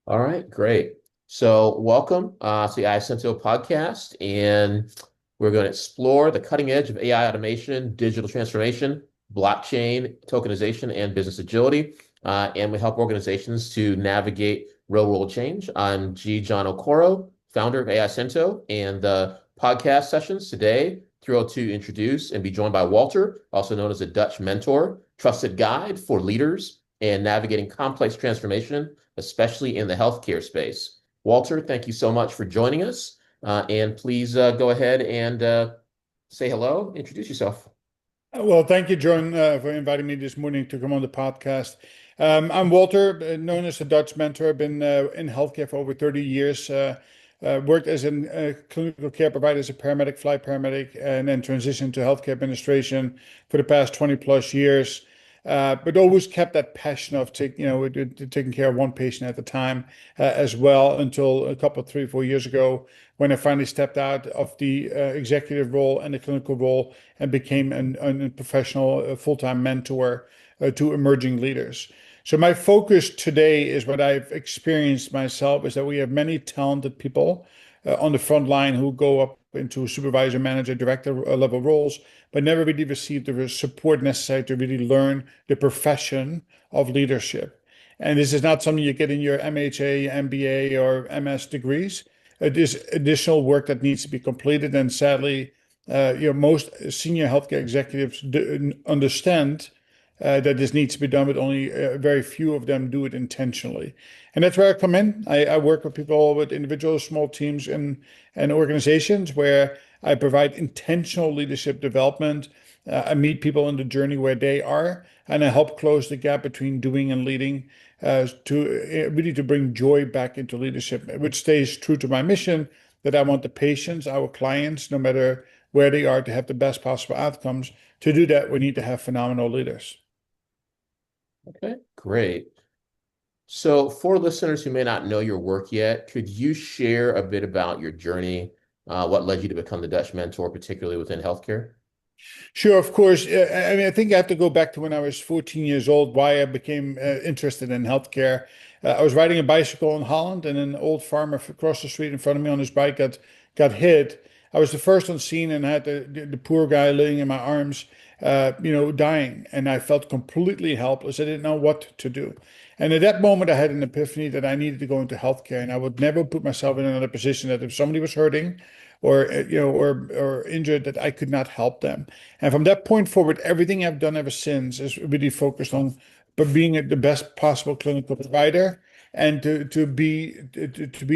All right, great. So, welcome to the AIScento Podcast, and we're going to explore the cutting edge of AI automation, digital transformation, blockchain, tokenization, and business agility. And we help organizations to navigate real-world change. I'm G. John Okoro, founder of AIScento, and the podcast sessions today, thrilled to introduce and be joined by Walter, also known as a Dutch mentor, trusted guide for leaders and navigating complex transformation especially in the healthcare space. Walter, thank you so much for joining us. And please go ahead and say hello, introduce yourself. Well, thank you, John, for inviting me this morning to come on the podcast. I'm Walter, known as the Dutch mentor. I've been in healthcare for over 30 years. Worked as a clinical care provider as a paramedic, flight paramedic, and then transitioned to healthcare administration for the past 20 plus years. But always kept that passion of taking care of one patient at a time as well until a couple, 3, 4 years ago when I finally stepped out of the executive role and the clinical role and became a professional full-time mentor to emerging leaders. So my focus today is what I've experienced myself is that we have many talented people on the front line who go up into supervisor, manager, director level roles, but never really receive the support necessary to really learn the profession of leadership. And this is not something you get in your MHA, MBA, or MS degrees. It is additional work that needs to be completed. And sadly, most senior healthcare executives understand that this needs to be done, but only very few of them do it intentionally. And that's where I come in. I work with people, with individuals, small teams, and organizations where I provide intentional leadership development. I meet people in the journey where they are, and I help close the gap between doing and leading to really to bring joy back into leadership, which stays true to my mission that I want the patients, our clients, no matter where they are, to have the best possible outcomes. To do that, we need to have phenomenal leaders. Okay, great. So, for listeners who may not know your work yet, could you share a bit about your journey, what led you to become the Dutch mentor, particularly within healthcare? Sure, of course. I mean, I think I have to go back to when I was 14 years old, why I became interested in healthcare. I was riding a bicycle in Holland, and an old farmer across the street in front of me on his bike got hit. I was the first on scene, and I had the poor guy laying in my arms, dying, and I felt completely helpless. I didn't know what to do. And at that moment, I had an epiphany that I needed to go into healthcare, and I would never put myself in another position that if somebody was hurting or or injured, that I could not help them. And from that point forward, everything I've done ever since is really focused on being the best possible clinical provider and to be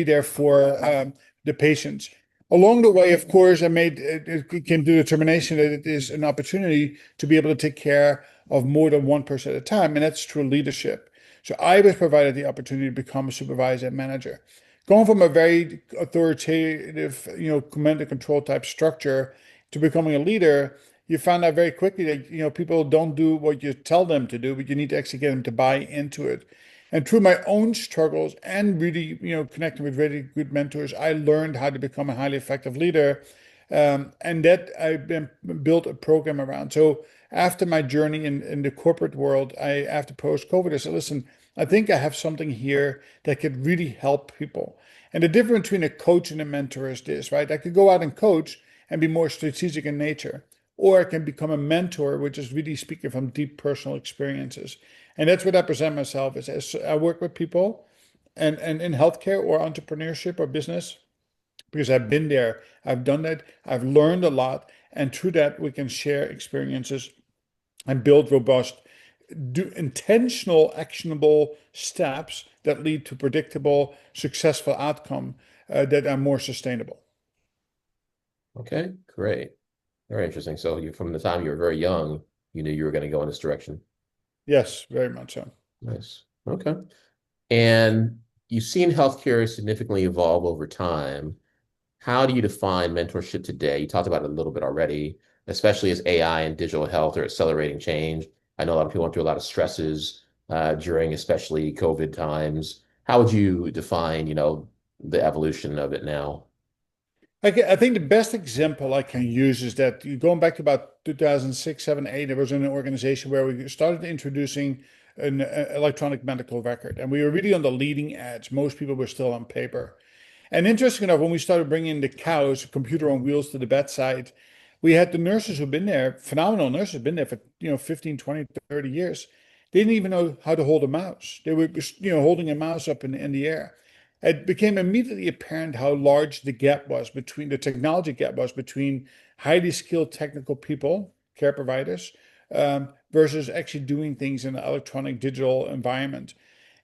there for the patients. Along the way, of course, it came to the determination that it is an opportunity to be able to take care of more than one person at a time, and that's true leadership. So I was provided the opportunity to become a supervisor and manager. Going from a very authoritative, command and control type structure to becoming a leader, you found out very quickly that, people don't do what you tell them to do, but you need to actually get them to buy into it. And through my own struggles and really, connecting with really good mentors, I learned how to become a highly effective leader. And that I've been built a program around. So after my journey in the corporate world, after post-COVID, I said, listen, I think I have something here that could really help people. And the difference between a coach and a mentor is this, right? I could go out and coach and be more strategic in nature, or I can become a mentor, which is really speaking from deep personal experiences. And that's what I present myself as I work with people and in healthcare or entrepreneurship or business, because I've been there, I've done that, I've learned a lot, and through that we can share experiences and build robust, do intentional, actionable steps that lead to predictable, successful outcome that are more sustainable. Okay, great. Very interesting. So, you from the time you were very young, you knew you were going to go in this direction. Yes, very much so. Nice. Okay. And you've seen healthcare significantly evolve over time. How do you define mentorship today? You talked about it a little bit already, especially as AI and digital health are accelerating change. I know a lot of people went through a lot of stresses during especially COVID times. How would you define, the evolution of it now? I think the best example I can use is that going back to about 2006, 7, 8, there was an organization where we started introducing an electronic medical record. And we were really on the leading edge. Most people were still on paper. And interesting enough, when we started bringing the cows, computer on wheels to the bedside, we had the nurses who've been there, phenomenal nurses, been there for, 15, 20, 30 years. They didn't even know how to hold a mouse. They were, holding a mouse up in the air. It became immediately apparent how large the gap was between the technology gap was between highly skilled technical people, care providers, versus actually doing things in an electronic digital environment.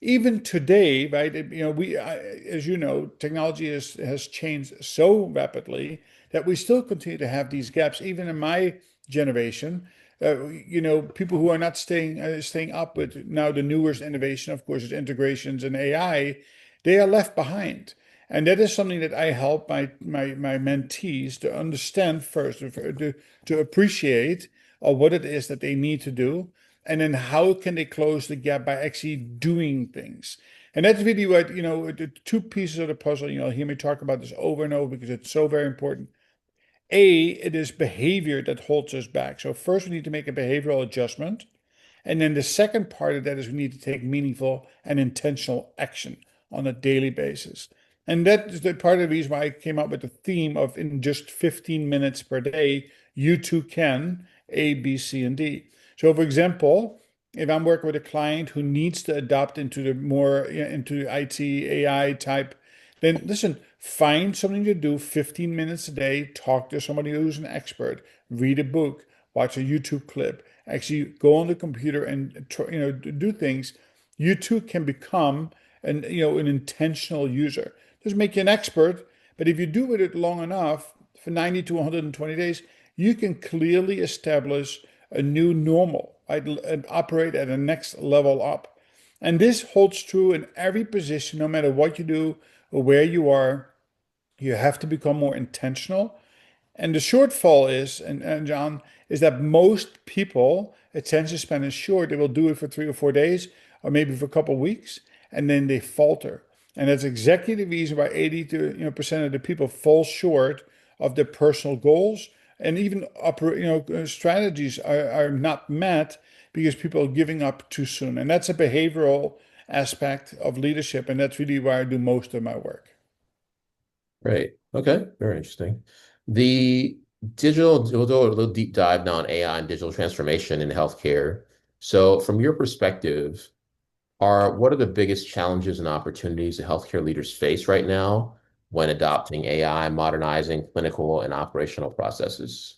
Even today, right? As you know, technology has changed so rapidly that we still continue to have these gaps. Even in my generation, people who are not staying up with now the newest innovation, of course, is integrations and AI. They are left behind. And that is something that I help my mentees to understand first, to appreciate what it is that they need to do, and then how can they close the gap by actually doing things. And that's really what, the two pieces of the puzzle, hear me talk about this over and over because it's so very important. It is behavior that holds us back. So first we need to make a behavioral adjustment. And then the second part of that is we need to take meaningful and intentional action on a daily basis. And that is the part of the reason why I came up with the theme of in just 15 minutes per day, you too can A, B, C, and D. So for example, if I'm working with a client who needs to adopt into the more into IT, AI type, then listen, find something to do 15 minutes a day, talk to somebody who's an expert, read a book, watch a YouTube clip, actually go on the computer and do things. You too can become an intentional user. Doesn't make you an expert, but if you do it long enough, for 90 to 120 days, you can clearly establish a new normal, right? And operate at a next level up. And this holds true in every position, no matter what you do or where you are. You have to become more intentional. And the shortfall is, and John, is that most people, attention span is short. They will do it for 3 or 4 days, or maybe for a couple of weeks, and then they falter. And that's exactly the reason why 80 to percent of the people fall short of their personal goals, and even strategies are not met because people are giving up too soon. And that's a behavioral aspect of leadership, and that's really where I do most of my work. Right. Okay. Very interesting. The we'll do a little deep dive now on AI and digital transformation in healthcare. So, from your perspective, what are the biggest challenges and opportunities that healthcare leaders face right now when adopting AI, modernizing clinical and operational processes?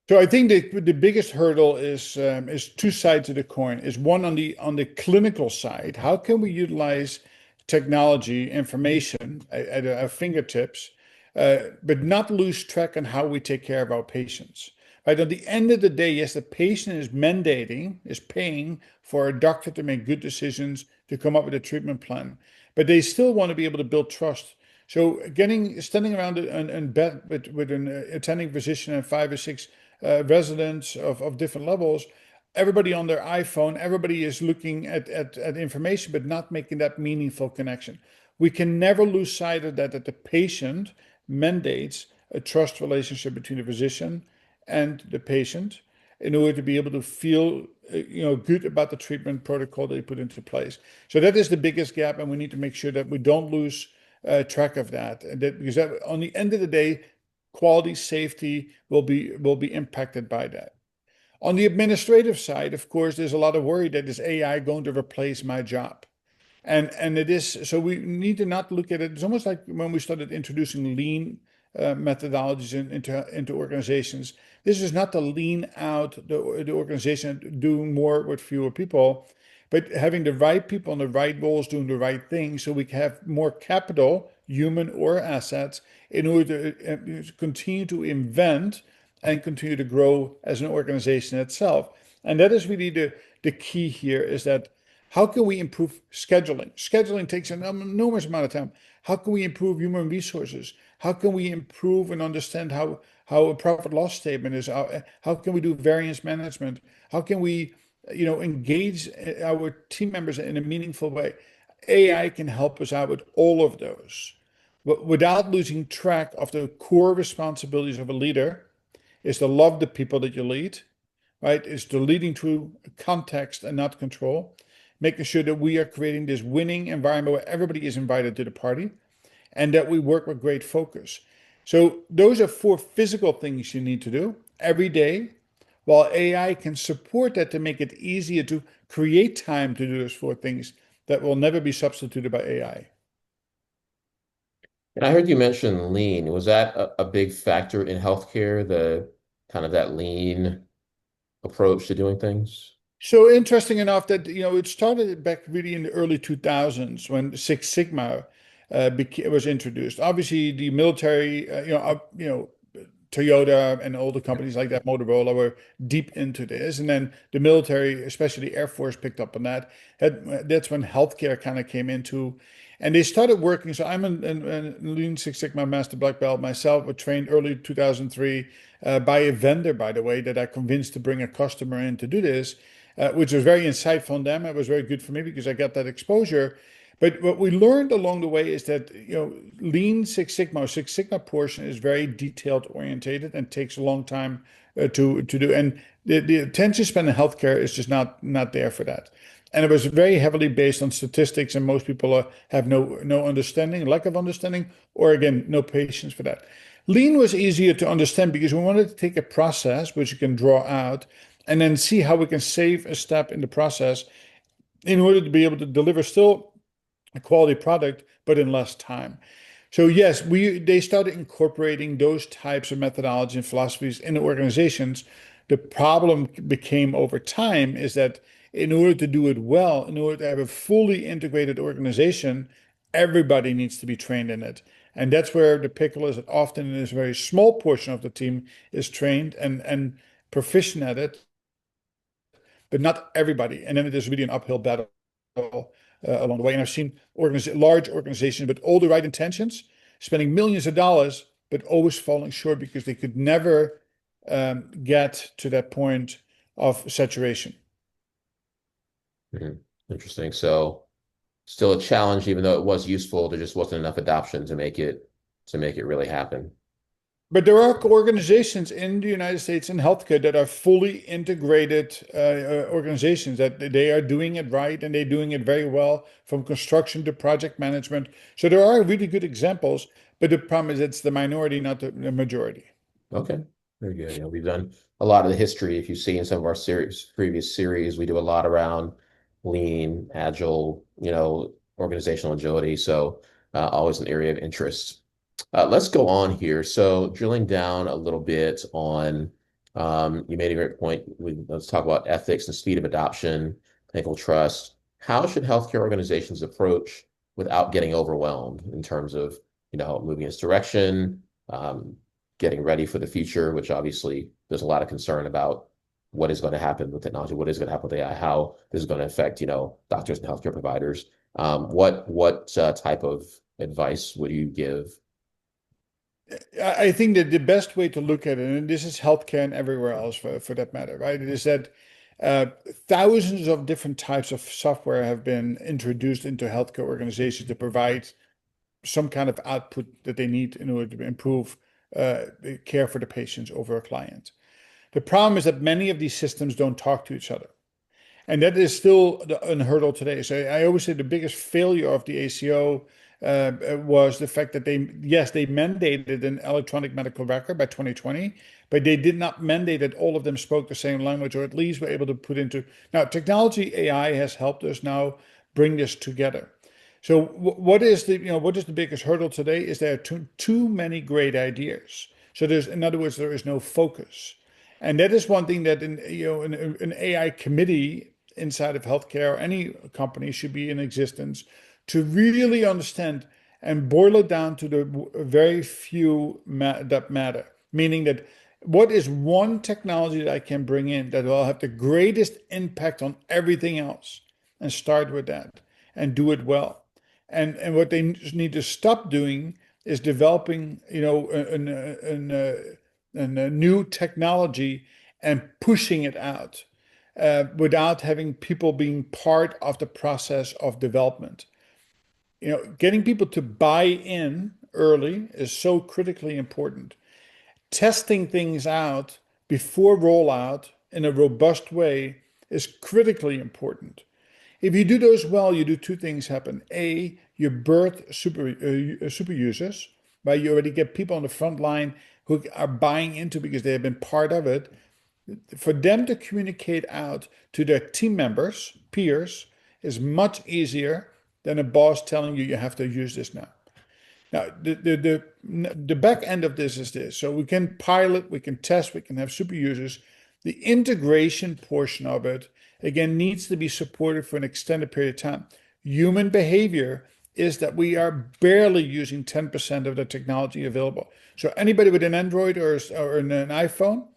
So I think the biggest hurdle is two sides of the coin. Is one on the clinical side. How can we utilize technology, information at our fingertips, but not lose track on how we take care of our patients? Right. At the end of the day, yes, the patient is paying for a doctor to make good decisions, to come up with a treatment plan, but they still want to be able to build trust. So standing around and bed with an attending physician and 5 or 6 residents of different levels, everybody on their iPhone, everybody is looking at information, but not making that meaningful connection. We can never lose sight of that the patient mandates a trust relationship between the physician and the patient in order to be able to feel good about the treatment protocol they put into place. So that is the biggest gap, and we need to make sure that we don't lose track of that. And because on the end of the day, quality, safety will be impacted by that. On the administrative side, of course, there's a lot of worry that is AI going to replace my job? And it is, so we need to not look at it. It's almost like when we started introducing lean methodologies into organizations. This is not to lean out the organization doing more with fewer people, but having the right people in the right roles doing the right things so we can have more capital, human or assets, in order to continue to invent and continue to grow as an organization itself. And that is really the key here, is that how can we improve scheduling? Scheduling takes an enormous amount of time. How can we improve human resources? How can we improve and understand how a profit loss statement is? How can we do variance management? How can we engage our team members in a meaningful way? AI can help us out with all of those, but without losing track of the core responsibilities of a leader is to love the people that you lead, right? It's the leading through context and not control, making sure that we are creating this winning environment where everybody is invited to the party and that we work with great focus. So those are four physical things you need to do every day, while AI can support that to make it easier to create time to do those four things that will never be substituted by AI. And I heard you mention lean. Was that a big factor in healthcare, the kind of that lean approach to doing things? So interesting enough that it started back really in the early 2000s when Six Sigma was introduced. Obviously, the military, Toyota and all the companies like that, Motorola, were deep into this, and then the military, especially the Air Force, picked up on that. That's when healthcare kind of came into, and they started working. So I'm a Lean Six Sigma Master Black Belt myself. Was trained early 2003 by a vendor, by the way, that I convinced to bring a customer in to do this, which was very insightful on them. It was very good for me because I got that exposure. But what we learned along the way is that Lean Six Sigma, Six Sigma portion is very detailed orientated and takes a long time to do. And the attention span in healthcare is just not there for that. And it was very heavily based on statistics, and most people have no understanding, lack of understanding, or again, no patience for that. Lean was easier to understand because we wanted to take a process which you can draw out and then see how we can save a step in the process in order to be able to deliver still a quality product, but in less time. So yes, they started incorporating those types of methodology and philosophies in the organizations. The problem became over time is that in order to do it well, in order to have a fully integrated organization, everybody needs to be trained in it. And that's where the pickle is that often in a very small portion of the team is trained and proficient at it, but not everybody. And then it is really an uphill battle along the way. And I've seen large organizations with all the right intentions, spending millions of dollars, but always falling short because they could never get to that point of saturation. Mhm. Interesting. So still a challenge, even though it was useful, there just wasn't enough adoption to make it really happen. But there are organizations in the United States in healthcare that are fully integrated organizations that they are doing it right and they're doing it very well from construction to project management. So there are really good examples, but the problem is it's the minority, not the majority. Okay, very good. We've done a lot of the history. If you see in some of our previous series, we do a lot around lean, agile, organizational agility. So always an area of interest. Let's go on here. So drilling down a little bit on, you made a great point. Let's talk about ethics and speed of adoption, ethical trust. How should healthcare organizations approach without getting overwhelmed in terms of, moving its direction, um, getting ready for the future, which obviously there's a lot of concern about what is going to happen with technology, what is going to happen with AI, how this is going to affect, doctors and healthcare providers. What type of advice would you give? I think that the best way to look at it, and this is healthcare and everywhere else for that matter, right? It is that uh, thousands of different types of software have been introduced into healthcare organizations to provide some kind of output that they need in order to improve care for the patients over a client. The problem is that many of these systems don't talk to each other. And that is still a hurdle today. So I always say the biggest failure of the ACO was the fact that they mandated an electronic medical record by 2020, but they did not mandate that all of them spoke the same language, or at least were able to put into. Now, technology AI has helped us now bring this together. So what is the biggest hurdle today is there are too many great ideas. So in other words, there is no focus. And that is one thing that an AI committee inside of healthcare or any company should be in existence to really understand and boil it down to the very few that matter. Meaning that what is one technology that I can bring in that will have the greatest impact on everything else, and start with that and do it well. And what they need to stop doing is developing, a new technology and pushing it out without having people being part of the process of development. Getting people to buy in early is so critically important. Testing things out before rollout in a robust way is critically important. If you do those well, you do two things happen. A, you birth super users, right? You already get people on the front line who are buying into because they have been part of it. For them to communicate out to their team members, peers, is much easier than a boss telling you you have to use this now. Now, the back end of this is this. So we can pilot, we can test, we can have super users. The integration portion of it, again, needs to be supported for an extended period of time. Human behavior is that we are barely using 10% of the technology available. So anybody with an Android or an iPhone,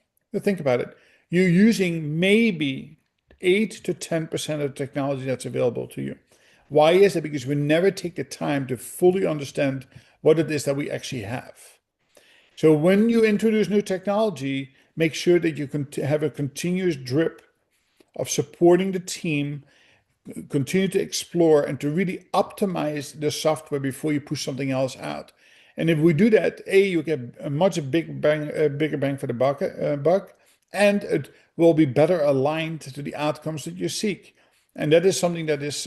think about it. You're using maybe 8 to 10% of the technology that's available to you. Why is it? Because we never take the time to fully understand what it is that we actually have. So when you introduce new technology, make sure that you can have a continuous drip of supporting the team, continue to explore and to really optimize the software before you push something else out. And if we do that, you get a much bigger bang for the buck, and it will be better aligned to the outcomes that you seek. And that is something that is,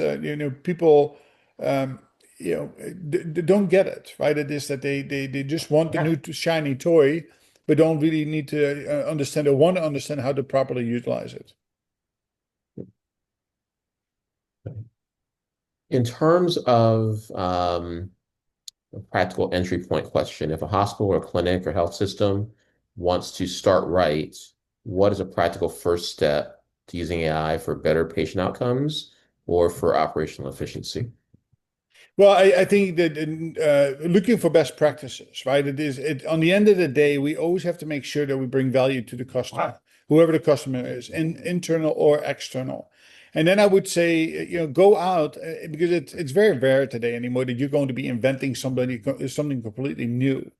people, they don't get it, right? It is that they just want the Yeah. new shiny toy, but don't really need to understand or want to understand how to properly utilize it. In terms of a practical entry point question, if a hospital or clinic or health system wants to start right, what is a practical first step to using AI for better patient outcomes or for operational efficiency? Well, I think that looking for best practices, right? On the end of the day, we always have to make sure that we bring value to the customer, whoever the customer is, internal or external. And then I would say, go out because it's very rare today anymore that you're going to be inventing something completely new.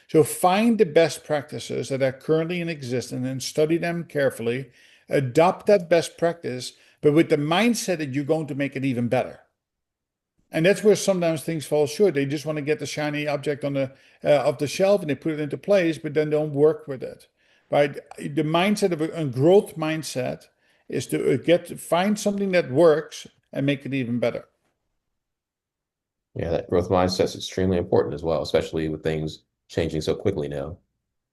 So find the best practices that are currently in existence and study them carefully, adopt that best practice, but with the mindset that you're going to make it even better. And that's where sometimes things fall short. They just want to get the shiny object on the off the shelf and they put it into place, but then don't work with it. Right? The mindset of a growth mindset is to find something that works and make it even better. Yeah, that growth mindset is extremely important as well, especially with things changing so quickly now. It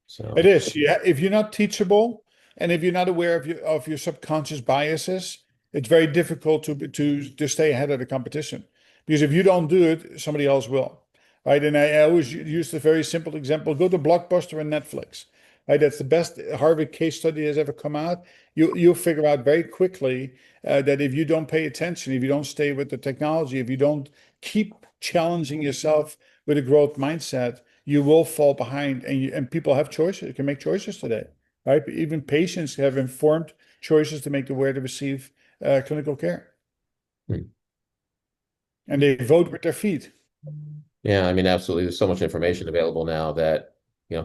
So, is. Yeah. If you're not teachable and if you're not aware of your subconscious biases, it's very difficult to stay ahead of the competition. Because if you don't do it, somebody else will. Right. And I always use the very simple example. Go to Blockbuster and Netflix. Right. That's the best Harvard case study has ever come out. You'll figure out very quickly that if you don't pay attention, if you don't stay with the technology, if you don't keep challenging yourself with a growth mindset, you will fall behind. And people have choices, can make choices today, right? Even patients have informed choices to make the where to receive clinical care. hmm. And they vote with their feet. Yeah, I mean, absolutely. There's so much information available now that,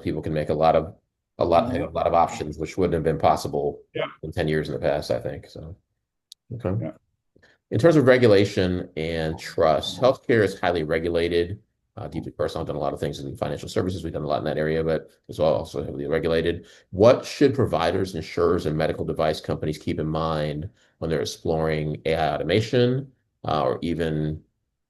people can make have a lot of options, which wouldn't have been possible Yeah. in 10 years in the past, I think. So, okay. Yeah. In terms of regulation and trust, healthcare is highly regulated, deeply personal. I've done a lot of things in financial services. We've done a lot in that area, but it's also heavily regulated. What should providers, insurers, and medical device companies keep in mind when they're exploring AI automation, or even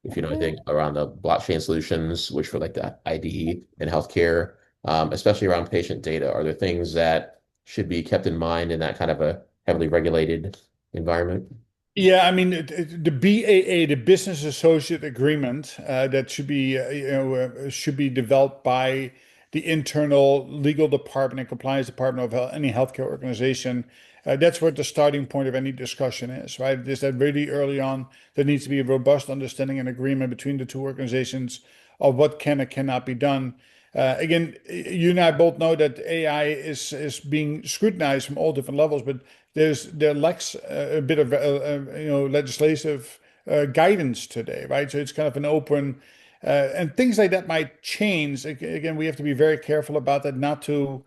if you know anything around the blockchain solutions, which for like the ID in healthcare, especially around patient data? Are there things that should be kept in mind in that kind of a heavily regulated environment? Yeah, I mean the BAA, the Business Associate Agreement, that should be developed by the internal legal department and compliance department of any healthcare organization. That's what the starting point of any discussion is, right? It is that really early on there needs to be a robust understanding and agreement between the two organizations of what can and cannot be done. Again, you and I both know that AI is being scrutinized from all different levels, but there lacks a bit of legislative guidance today, right? So it's kind of an open, and things like that might change. Again, we have to be very careful about that, not to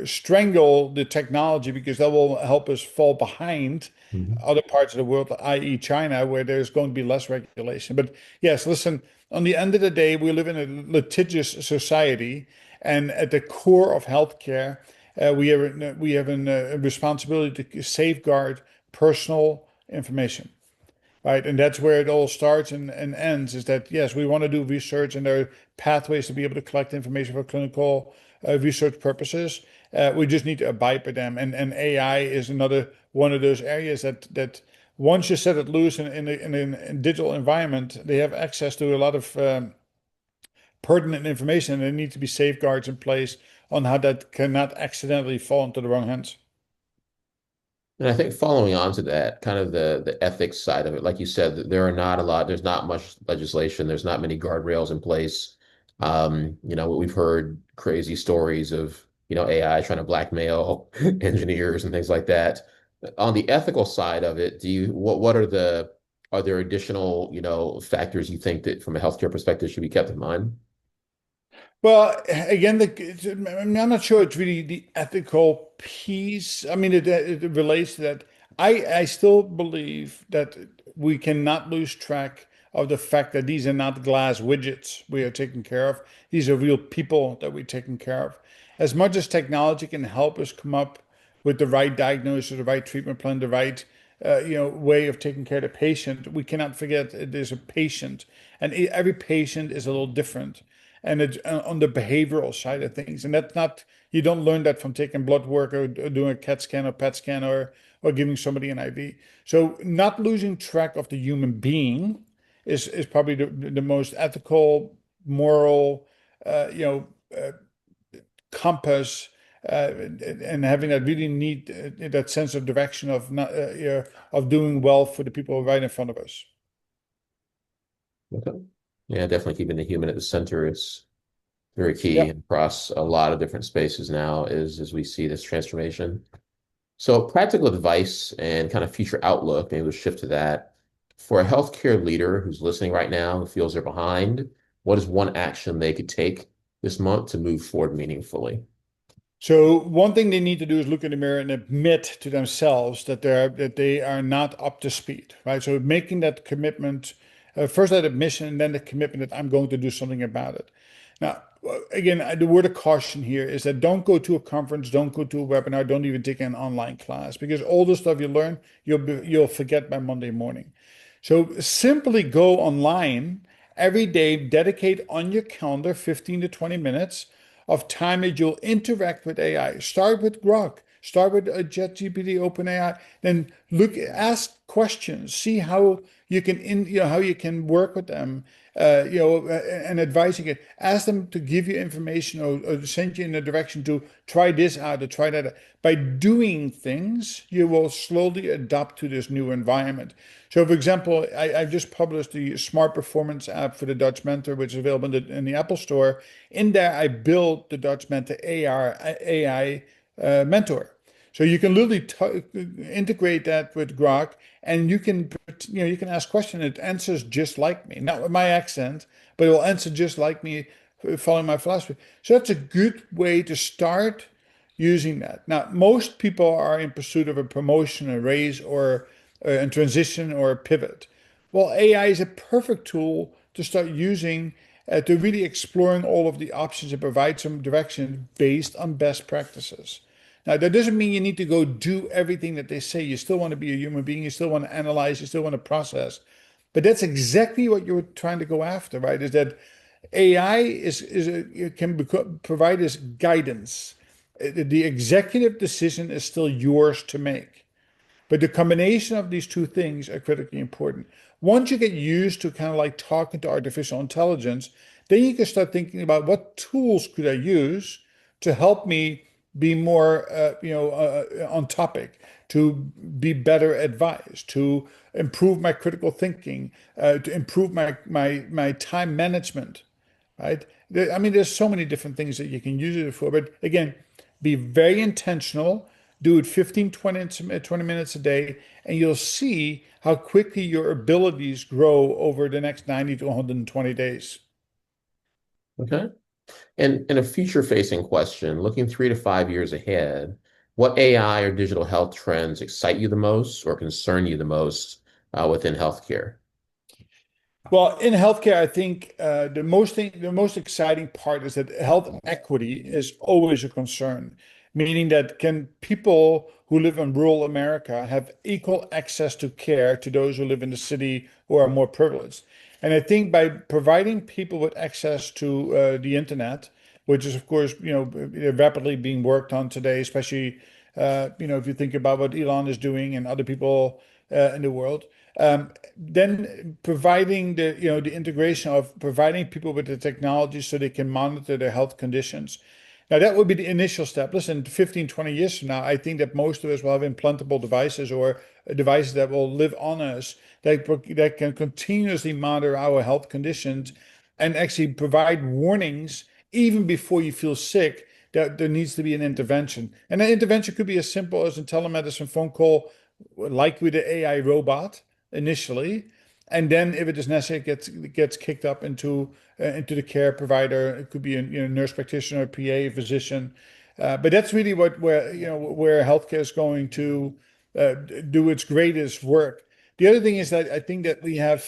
strangle the technology because that will help us fall behind Mhm. other parts of the world, i.e., China, where there's going to be less regulation. But yes, listen, on the end of the day, we live in a litigious society, and at the core of healthcare, We have a responsibility to safeguard personal information. Right. And that's where it all starts and ends is that, yes, we want to do research and there are pathways to be able to collect information for clinical research purposes. We just need to abide by them. And AI is another one of those areas that once you set it loose in a digital environment, they have access to a lot of pertinent information and there need to be safeguards in place on how that cannot accidentally fall into the wrong hands. And I think following on to that, kind of the ethics side of it, like you said, there are not a lot, there's not much legislation, there's not many guardrails in place. We've heard crazy stories of, AI trying to blackmail engineers and things like that. On the ethical side of it, are there additional, factors you think that from a healthcare perspective should be kept in mind? Well, again, I'm not sure it's really the ethical piece. I mean, it relates to that. I still believe that we cannot lose track of the fact that these are not glass widgets we are taking care of. These are real people that we're taking care of. As much as technology can help us come up with the right diagnosis, the right treatment plan, the right way of taking care of the patient, we cannot forget there's a patient, and every patient is a little different and it's on the behavioral side of things. And that's not, you don't learn that from taking blood work or doing a CAT scan or PET scan or giving somebody an IV. So not losing track of the human being is probably the most ethical, moral, uh, you know, uh, compass. And having that really neat that sense of direction of not of doing well for the people right in front of us. Okay. Yeah, definitely keeping the human at the center is very key Yeah. across a lot of different spaces now as we see this transformation. So practical advice and kind of future outlook, maybe we'll shift to that. For a healthcare leader who's listening right now who feels they're behind, what is one action they could take this month to move forward meaningfully? So one thing they need to do is look in the mirror and admit to themselves that they are not up to speed, right? So making that commitment, first that admission and then the commitment that I'm going to do something about it. Now, again, the word of caution here is that don't go to a conference, don't go to a webinar, don't even take an online class because all the stuff you learn, you'll forget by Monday morning. So simply go online every day, dedicate on your calendar 15 to 20 minutes of time that you'll interact with AI. Start with Grok, start with ChatGPT, OpenAI, then ask questions, see how you can how you can work with them, and advising it. Ask them to give you information or send you in a direction to try this out or try that out. By doing things, you will slowly adapt to this new environment. So, for example, I've just published the Smart Performance app for the Dutch Mentor, which is available in the Apple Store. In there, I built the Dutch Mentor AI mentor. So you can literally integrate that with Grok, and you can ask questions. It answers just like me, not with my accent, but it will answer just like me, following my philosophy. So that's a good way to start using that. Now, most people are in pursuit of a promotion, a raise, or a transition or a pivot. Well, AI is a perfect tool to start using to really exploring all of the options and provide some direction based on best practices. Now, that doesn't mean you need to go do everything that they say. You still want to be a human being. You still want to analyze. You still want to process. But that's exactly what you're trying to go after, right? Is that AI provide us guidance. The executive decision is still yours to make. But the combination of these two things are critically important. Once you get used to kind of like talking to artificial intelligence, then you can start thinking about what tools could I use to help me be more, on topic, to be better advised, to improve my critical thinking, to improve my time management, right? I mean, there's so many different things that you can use it for. But again, be very intentional. Do it 15, 20 minutes a day, and you'll see how quickly your abilities grow over the next 90 to 120 days. Okay. And a future-facing question, looking 3 to 5 years ahead, what AI or digital health trends excite you the most or concern you the most within healthcare? Well, in healthcare, I think the most exciting part is that health equity is always a concern. meaning that can people who live in rural America have equal access to care to those who live in the city who are more privileged? And I think by providing people with access to the internet, which is of course, rapidly being worked on today, especially if you think about what Elon is doing and other people in the world, then providing the integration of providing people with the technology so they can monitor their health conditions. Now, that would be the initial step. Listen, 15, 20 years from now, I think that most of us will have implantable devices or devices that will live on us that can continuously monitor our health conditions and actually provide warnings even before you feel sick that there needs to be an intervention. And that intervention could be as simple as a telemedicine phone call, like with the AI robot initially. And then, if it is necessary, it gets kicked up into the care provider. It could be a nurse practitioner, a PA, a physician. But that's really where healthcare is going to do its greatest work. The other thing is that I think that we have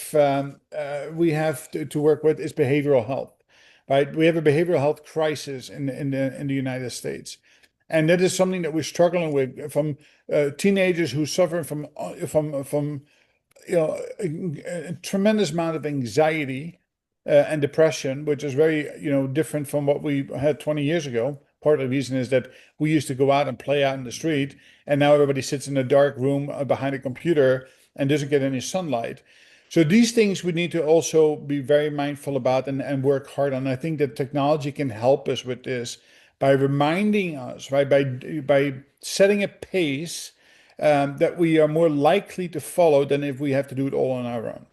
to work with is behavioral health, right? We have a behavioral health crisis in the United States, and that is something that we're struggling with from teenagers who suffer from a tremendous amount of anxiety and depression, which is very, different from what we had 20 years ago. Part of the reason is that we used to go out and play out in the street, and now everybody sits in a dark room behind a computer and doesn't get any sunlight. So these things we need to also be very mindful about and work hard on. I think that technology can help us with this by reminding us, right, by setting a pace that we are more likely to follow than if we have to do it all on our own.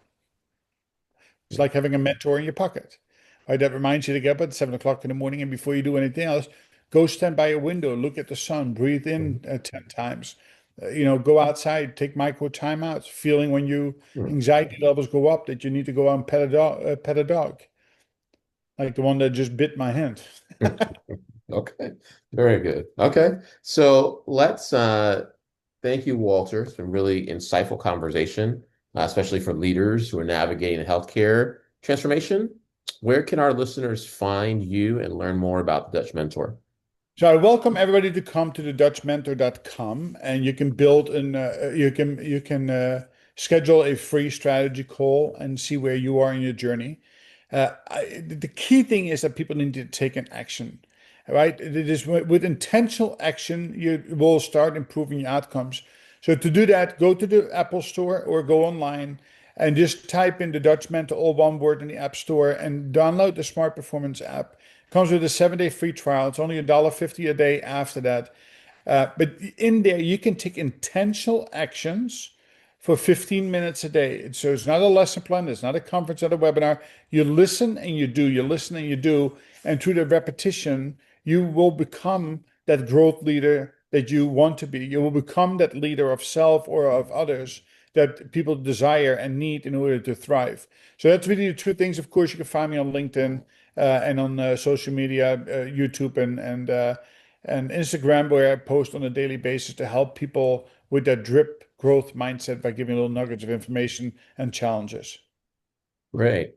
It's like having a mentor in your pocket, right? That reminds you to get up at 7 o'clock in the morning, and before you do anything else, go stand by a window, look at the sun, breathe in 10 times. Go outside, take micro timeouts, feeling when you anxiety levels go up that you need to go out and pet a dog, like the one that just bit my hand. Okay, very good. Okay, so let's thank you, Walter. It's been really insightful conversation, especially for leaders who are navigating healthcare transformation. Where can our listeners find you and learn more about the Dutch Mentor? So I welcome everybody to come to the dutchmentor.com, and you can build and you can schedule a free strategy call and see where you are in your journey. The key thing is that people need to take an action, right? It is with intentional action you will start improving your outcomes. So to do that, go to the Apple Store or go online and just type in the Dutch Mentor, all one word, in the App Store and download the Smart Performance app. Comes with a 7-day free trial. It's only $1.50 a day after that. But in there, you can take intentional actions for 15 minutes a day. So it's not a lesson plan, it's not a conference, not a webinar. You listen and you do, you listen and you do. And through the repetition, you will become that growth leader that you want to be. You will become that leader of self or of others that people desire and need in order to thrive. So that's really the two things. Of course, you can find me on LinkedIn and on social media, YouTube and Instagram, where I post on a daily basis to help people with that drip growth mindset by giving little nuggets of information and challenges. Great.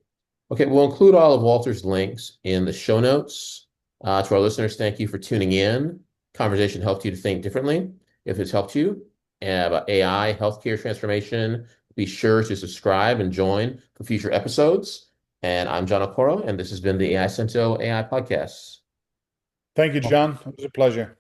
Okay, we'll include all of Walter's links in the show notes. To our listeners, thank you for tuning in. Conversation helped you to think differently. If it's helped you about AI, healthcare transformation, be sure to subscribe and join for future episodes. And I'm John Okoro, and this has been the AIScento AI Podcast. Thank you, John. It was a pleasure.